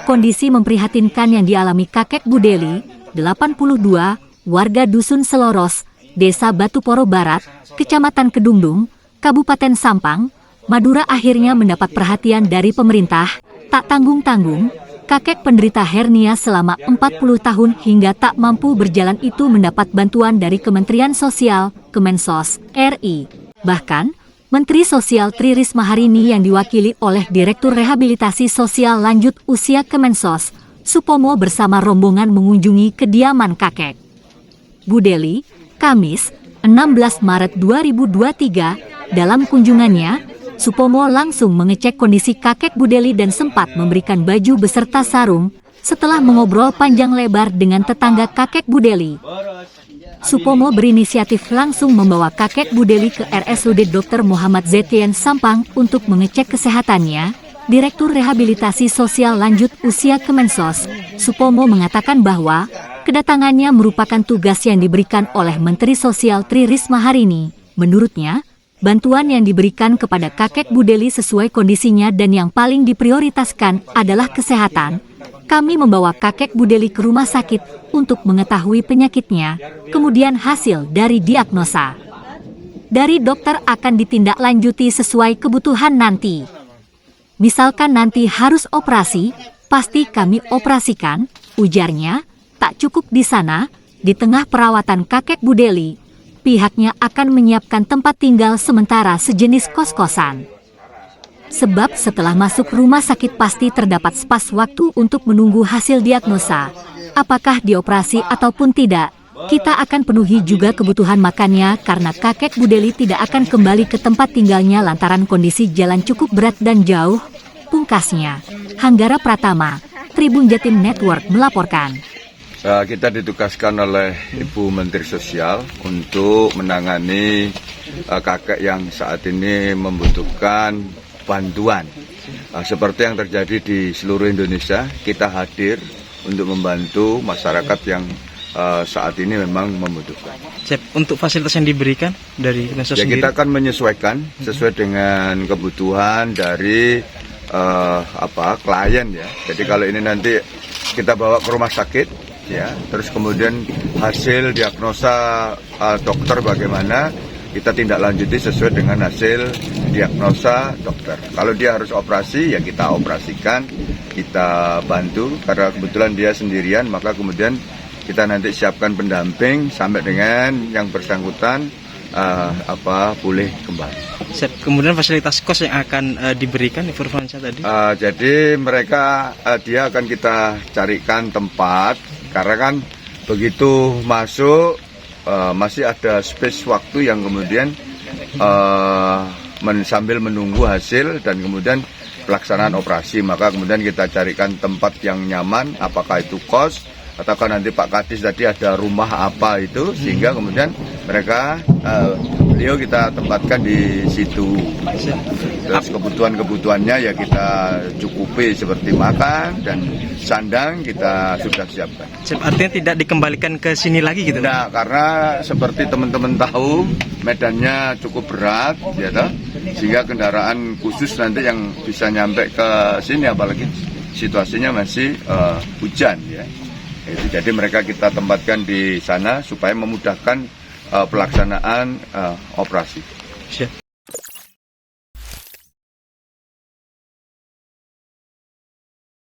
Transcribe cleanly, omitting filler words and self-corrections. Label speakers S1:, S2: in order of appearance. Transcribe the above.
S1: Kondisi memprihatinkan yang dialami kakek Budeli, 82, warga Dusun Seloros, Desa Batuporo Barat, Kecamatan Kedungdung, Kabupaten Sampang, Madura akhirnya mendapat perhatian dari pemerintah. Tak tanggung-tanggung, kakek penderita hernia selama 40 tahun hingga tak mampu berjalan itu mendapat bantuan dari Kementerian Sosial, Kemensos, RI. Bahkan, Menteri Sosial Tri Risma hari ini yang diwakili oleh Direktur Rehabilitasi Sosial Lanjut Usia Kemensos, Supomo bersama rombongan mengunjungi kediaman kakek Budeli, Kamis, 16 Maret 2023. Dalam kunjungannya, Supomo langsung mengecek kondisi kakek Budeli dan sempat memberikan baju beserta sarung setelah mengobrol panjang lebar dengan tetangga kakek Budeli. Supomo berinisiatif langsung membawa kakek Budeli ke RSUD Dr. Muhammad Zetien Sampang untuk mengecek kesehatannya. Direktur Rehabilitasi Sosial Lanjut Usia Kemensos, Supomo mengatakan bahwa kedatangannya merupakan tugas yang diberikan oleh Menteri Sosial Tri Risma hari ini. Menurutnya, bantuan yang diberikan kepada kakek Budeli sesuai kondisinya dan yang paling diprioritaskan adalah kesehatan. Kami membawa kakek Budeli ke rumah sakit untuk mengetahui penyakitnya, kemudian hasil dari diagnosa dari dokter akan ditindaklanjuti sesuai kebutuhan nanti. Misalkan nanti harus operasi, pasti kami operasikan, ujarnya. Tak cukup di sana, di tengah perawatan kakek Budeli, pihaknya akan menyiapkan tempat tinggal sementara sejenis kos-kosan. Sebab setelah masuk rumah sakit pasti terdapat spas waktu untuk menunggu hasil diagnosa. Apakah dioperasi ataupun tidak, kita akan penuhi juga kebutuhan makannya karena kakek Budeli tidak akan kembali ke tempat tinggalnya lantaran kondisi jalan cukup berat dan jauh, pungkasnya. Hanggara Pratama, Tribun Jatim Network melaporkan.
S2: Kita ditugaskan oleh Ibu Menteri Sosial untuk menangani kakek yang saat ini membutuhkan bantuan. Seperti yang terjadi di seluruh Indonesia, kita hadir untuk membantu masyarakat yang saat ini memang membutuhkan.
S3: Untuk fasilitas yang diberikan dari Kemensos sendiri?
S2: Kita akan menyesuaikan sesuai dengan kebutuhan dari klien ya. Jadi kalau ini nanti kita bawa ke rumah sakit ya, terus kemudian hasil diagnosa dokter bagaimana, kita tindak lanjuti sesuai dengan hasil diagnosa dokter. Kalau dia harus operasi, ya kita operasikan, kita bantu. Karena kebetulan dia sendirian, maka kemudian kita nanti siapkan pendamping sampai dengan yang bersangkutan boleh kembali.
S3: Kemudian fasilitas kos yang akan diberikan informasinya tadi?
S2: Jadi mereka dia akan kita carikan tempat, karena kan begitu masuk masih ada space waktu yang kemudian sambil menunggu hasil dan kemudian pelaksanaan operasi, maka kemudian kita carikan tempat yang nyaman, apakah itu kos ataukah nanti Pak Kadis tadi ada rumah apa itu, sehingga kemudian mereka beliau kita tempatkan di situ. Terus kebutuhannya ya kita cukupi seperti makan dan sandang kita sudah siapkan.
S3: Artinya tidak dikembalikan ke sini lagi gitu?
S2: Nah, karena seperti teman-teman tahu medannya cukup berat ya toh, sehingga kendaraan khusus nanti yang bisa nyampe ke sini, apalagi situasinya masih hujan ya. Jadi mereka kita tempatkan di sana supaya memudahkan pelaksanaan operasi.